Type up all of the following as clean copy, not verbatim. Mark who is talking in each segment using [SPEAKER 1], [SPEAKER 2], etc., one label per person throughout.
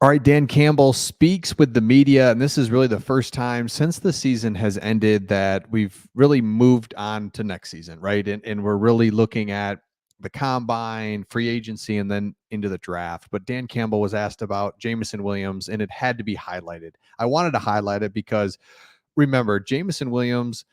[SPEAKER 1] All right, Dan Campbell speaks with the media, and this is really the first time since the season has ended that we've really moved on to next season, right? And we're really looking at the combine, free agency, and then into the draft. But Dan Campbell was asked about Jameson Williams, and it had to be highlighted. I wanted to highlight it because remember, Jameson Williams,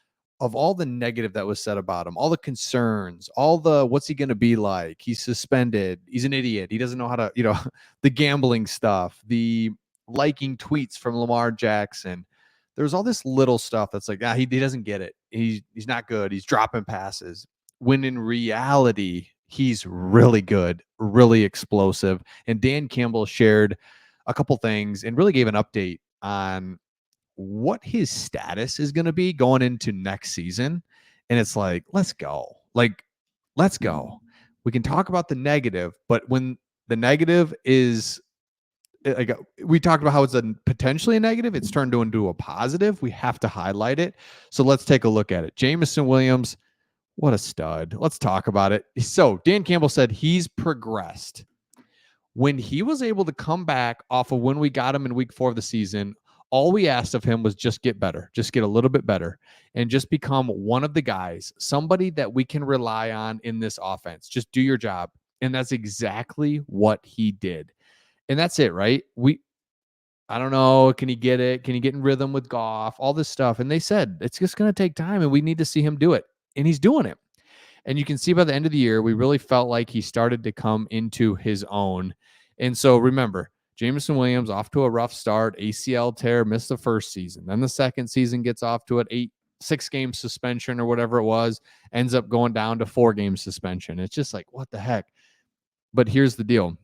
[SPEAKER 1] of all the negative that was said about him, all the concerns, all the what's he going to be like? He's suspended. He's an idiot. He doesn't know how to, the gambling stuff, the liking tweets from Lamar Jackson. There's all this little stuff that's like, he doesn't get it. He's not good. He's dropping passes. When in reality, he's really good, really explosive. And Dan Campbell shared a couple things and really gave an update on what his status is going to be going into next season. And it's like, let's go. Like, let's go. We can talk about the negative, but when the negative is like we talked about how it's potentially a negative, it's turned into a positive. We have to highlight it. So let's take a look at it. Jameson Williams, what a stud. Let's talk about it. So Dan Campbell said he's progressed. When he was able to come back off of when we got him in week 4 of the season, all we asked of him was just get better, just get a little bit better, and just become one of the guys, somebody that we can rely on in this offense. Just do your job. And that's exactly what he did. And that's it, right? I don't know. Can he get it? Can he get in rhythm with Goff? All this stuff. And they said it's just going to take time and we need to see him do it. And he's doing it. And you can see by the end of the year, we really felt like he started to come into his own. And so remember, Jameson Williams off to a rough start, ACL tear, missed the first season. Then the second season gets off to an 6-game suspension or whatever it was, ends up going down to 4-game suspension. It's just like, what the heck? But here's the deal.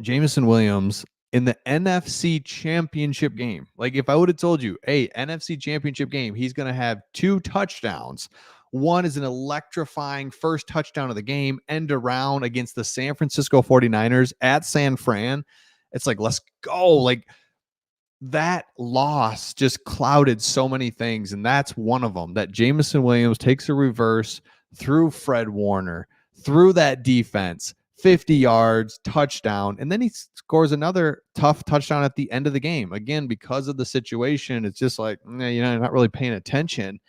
[SPEAKER 1] Jameson Williams in the NFC Championship game, like if I would have told you, hey, NFC Championship game, he's going to have 2 touchdowns. One is an electrifying first touchdown of the game, end around against the San Francisco 49ers at San Fran. It's like, let's go. Like that loss just clouded so many things. And that's one of them, that Jameson Williams takes a reverse through Fred Warner, through that defense, 50 yards, touchdown. And then he scores another tough touchdown at the end of the game. Again, because of the situation, it's just like, you're not really paying attention.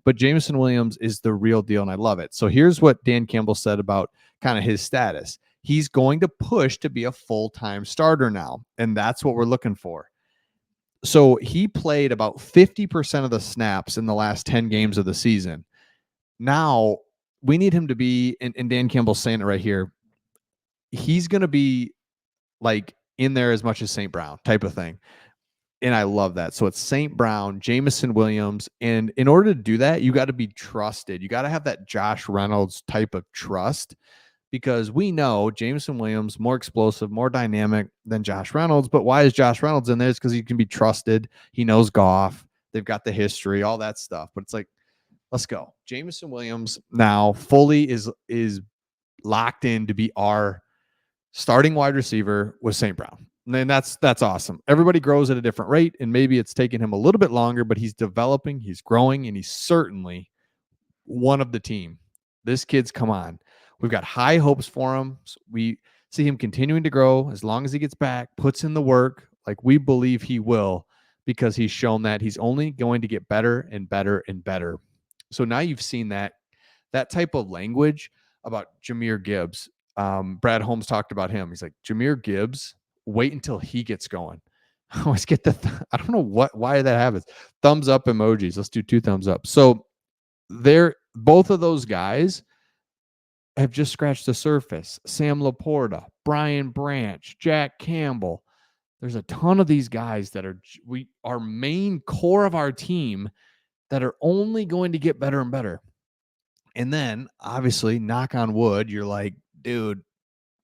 [SPEAKER 1] But Jameson Williams is the real deal, and I love it. So here's what Dan Campbell said about kind of his status. He's going to push to be a full-time starter now, and that's what we're looking for. So he played about 50% of the snaps in the last 10 games of the season. Now, we need him to be, and Dan Campbell's saying it right here, he's going to be like in there as much as St. Brown type of thing. And I love that. So it's St. Brown, Jameson Williams. And in order to do that, you got to be trusted. You got to have that Josh Reynolds type of trust, because we know Jameson Williams, more explosive, more dynamic than Josh Reynolds. But why is Josh Reynolds in there? It's because he can be trusted. He knows Goff. They've got the history, all that stuff. But it's like, let's go. Jameson Williams now fully is locked in to be our starting wide receiver with St. Brown. And that's awesome. Everybody grows at a different rate, and maybe it's taking him a little bit longer, but he's developing, he's growing, and he's certainly one of the team. This kid's come on. We've got high hopes for him. We see him continuing to grow as long as he gets back, puts in the work, like we believe he will, because he's shown that he's only going to get better and better and better. So now you've seen that type of language about Jahmyr Gibbs. Brad Holmes talked about him. He's like, Jahmyr Gibbs, wait until he gets going. I always get I don't know why that happens. Thumbs up emojis. Let's do 2 thumbs up. So both of those guys have just scratched the surface. Sam Laporta, Brian Branch, Jack Campbell. There's a ton of these guys that are our main core of our team that are only going to get better and better. And then obviously, knock on wood, you're like, dude,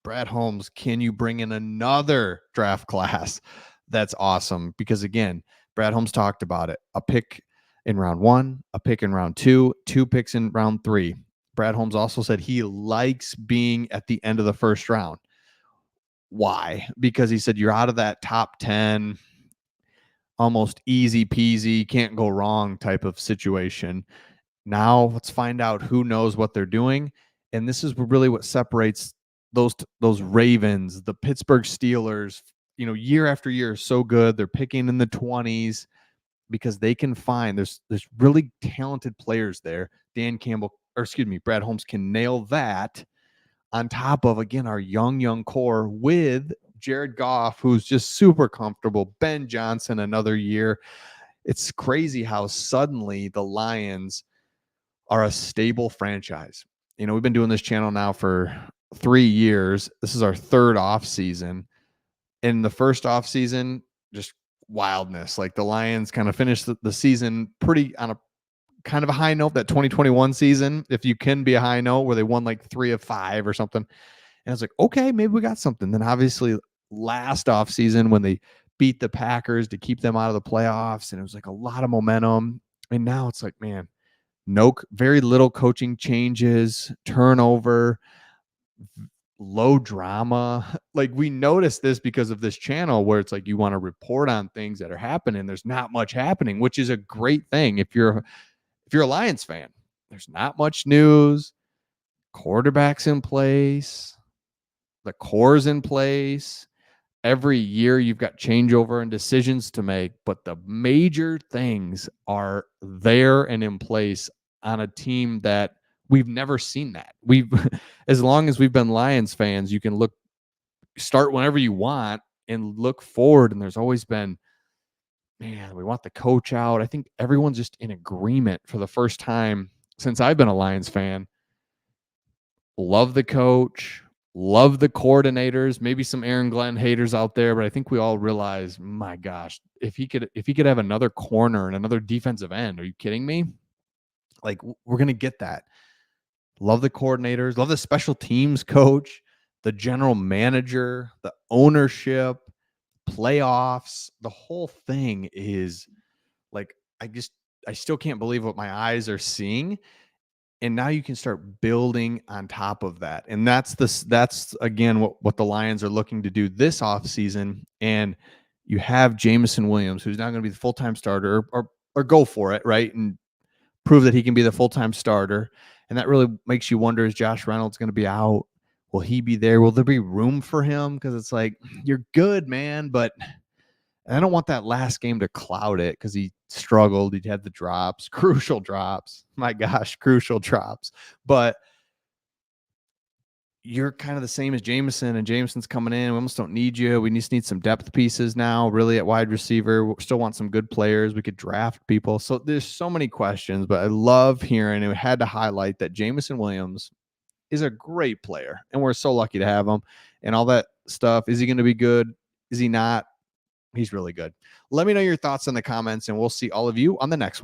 [SPEAKER 1] Brad Holmes, can you bring in another draft class? That's awesome. Because again, Brad Holmes talked about it. A pick in round 1, a pick in round 2, 2 picks in round 3. Brad Holmes also said he likes being at the end of the first round. Why? Because he said you're out of that top 10, almost easy peasy, can't go wrong type of situation. Now let's find out who knows what they're doing. And this is really what separates those Ravens, the Pittsburgh Steelers, year after year is so good. They're picking in the 20s because they can find there's really talented players there. Dan Campbell, or excuse me, Brad Holmes can nail that on top of, again, our young core with Jared Goff, who's just super comfortable. Ben Johnson, another year. It's crazy how suddenly the Lions are a stable franchise. We've been doing this channel now for 3 years. This is our third off season. In the first off season, just wildness. Like the Lions kind of finished the season pretty on a kind of a high note. That 2021 season, if you can be a high note, where they won like 3 of 5 or something. And I was like, okay, maybe we got something. Then obviously last off season when they beat the Packers to keep them out of the playoffs, and it was like a lot of momentum. And now it's like, man, no, very little coaching changes, turnover, low drama. Like we noticed this because of this channel where it's like you want to report on things that are happening. There's not much happening, which is a great thing if you're a Lions fan. There's not much news. Quarterback's in place. The core's in place. Every year you've got changeover and decisions to make, but the major things are there and in place on a team that we've never seen that. We've as long as we've been Lions fans, you can start whenever you want and look forward, and there's always been, man, we want the coach out. I think everyone's just in agreement for the first time since I've been a Lions fan. Love the coach, love the coordinators, maybe some Aaron Glenn haters out there, but I think we all realize, my gosh, if he could have another corner and another defensive end, are you kidding me? Like we're going to get that. Love the coordinators, love the special teams coach, the general manager, the ownership, playoffs. The whole thing is like, I still can't believe what my eyes are seeing. And now you can start building on top of that. And that's again what the Lions are looking to do this offseason. And you have Jameson Williams, who's not going to be the full-time starter, or go for it, right? And prove that he can be the full-time starter. And that really makes you wonder, is Josh Reynolds going to be out? Will he be there? Will there be room for him? Because it's like, you're good, man, but I don't want that last game to cloud it because he struggled. He had the drops, crucial drops. My gosh, crucial drops. But you're kind of the same as Jameson, and Jameson's coming in. We almost don't need you. We just need some depth pieces now, really, at wide receiver. We still want some good players. We could draft people. So there's so many questions, but I love hearing, and we had to highlight that Jameson Williams is a great player, and we're so lucky to have him and all that stuff. Is he going to be good? Is he not? He's really good. Let me know your thoughts in the comments, and we'll see all of you on the next one.